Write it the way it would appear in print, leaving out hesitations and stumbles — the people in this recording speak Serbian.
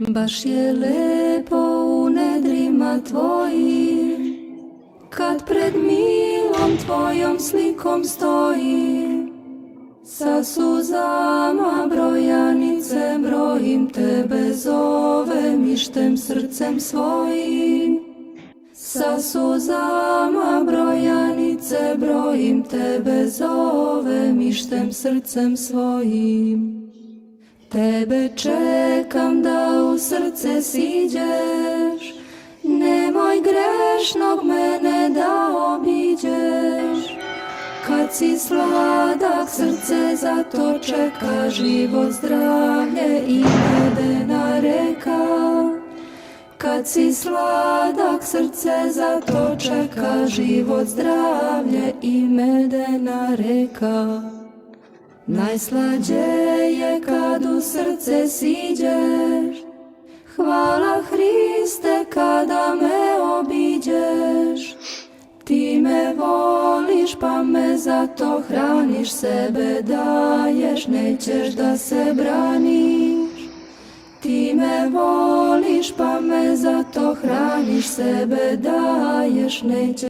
Baš je lepo u nedrima tvojim, kad pred milom tvojom slikom stojim. Sa suzama brojanice brojim, tebe zovem ištem srcem svojim. Sa suzama brojanice brojim, tebe zovem ištem srcem svojim. Tebe čekam da u srce siđeš, nemoj grešnog mene da obiđeš. Kad si sladak srce zato čeka, život, zdravlje i medena reka. Kad si sladak srce zato čeka, život, zdravlje i medena reka. Najslađe je kad u srce siđeš, hvala Hriste kada me obiđeš. Ti me voliš pa me zato hraniš, sebe daješ, nećeš da se braniš. Ti me voliš pa me zato hraniš, sebe daješ, nećeš